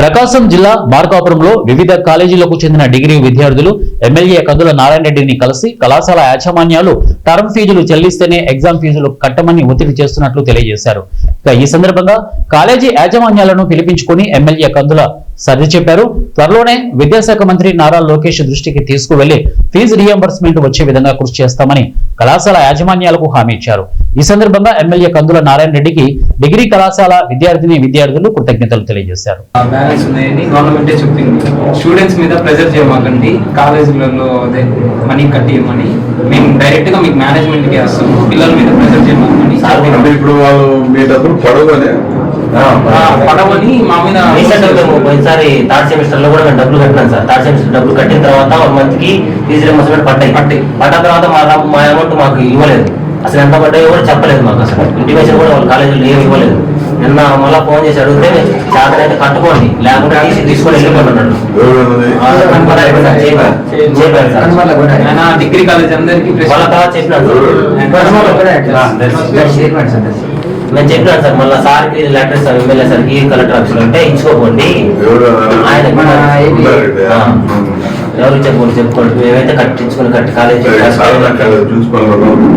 ప్రకాశం జిల్లా మార్కాపురంలో వివిధ కాలేజీలకు చెందిన డిగ్రీ విద్యార్థులు ఎమ్మెల్యే కందుల నారాయణ రెడ్డిని కలిసి కళాశాల యాజమాన్యాలు టర్మ్ ఫీజులు చెల్లిస్తేనే ఎగ్జామ్ ఫీజులు కట్టమని ఒత్తిడి చేస్తున్నట్లు తెలియజేశారు. ఈ సందర్భంగా కాలేజీ యాజమాన్యాలను పిలిపించుకుని ఎమ్మెల్యే కందుల సర్ది చెప్పారు. త్వరలోనే విద్యాశాఖ మంత్రి నారా లోకేష్ దృష్టికి తీసుకువెళ్లి ఫీజు రియంబర్స్మెంట్ వచ్చే విధంగా కృషి చేస్తామని కళాశాల యాజమాన్యాలకు హామీ ఇచ్చారు. ఈ సందర్భంగా ఎమ్మెల్యే కందుల నారాయణ రెడ్డికి డిగ్రీ కళాశాల విద్యార్థులు కృతజ్ఞతలు తెలియజేశారు. గవర్నమెంటే చెప్పింది స్టూడెంట్స్ మీద ప్రెజర్ చేయమాకండి, కాలేజీలలో అదే మనీ కట్టియమని మేము డైరెక్ట్ గా మీకు మేనేజ్మెంట్ కి వేస్తాము, పిల్లల మీద ప్రెజర్ చేయమాకండి. ఇప్పుడు వాళ్ళు మీ డబ్బులు పడవని మా మీద పోయినసారి థర్డ్ సెమిస్టర్ లో కూడా మేము డబ్బులు కట్టినాం సార్. థర్డ్ సెమిస్టర్ డబ్బులు కట్టిన తర్వాత 1 మంత్ కి ఫీజు రియంబర్స్మెంట్ పడ్డ తర్వాత మా అమౌంట్ మాకు ఇవ్వలేదు. అసలు ఎంత పడ్డాయో కూడా చెప్పలేదు మాకు. అసలు ఇంటిమేషన్ కూడా వాళ్ళ కాలేజీలో ఏమి ఇవ్వలేదు. నిన్న మళ్ళీ ఫోన్ చేసి అడిగితే చేతనైతే కట్టుకోండి, లేకుంటే తీసుకొని వెళ్ళిపోతున్నాడు. డిగ్రీ కాలేజ్ అందరికి వాళ్ళ తర్వాత చెప్పినాను నేను చెప్పినాను సార్. మళ్ళీ సార్కి లెటర్ ఇస్తాను, ఎమ్మెల్యే సార్కి కలెక్టర్ ఆఫీస్ అంటే ఇచ్చుకోకండి, ఆయన ఎవరు చెప్పుకోండి మేమైతే కట్టించుకుని కట్టి కాలేజీ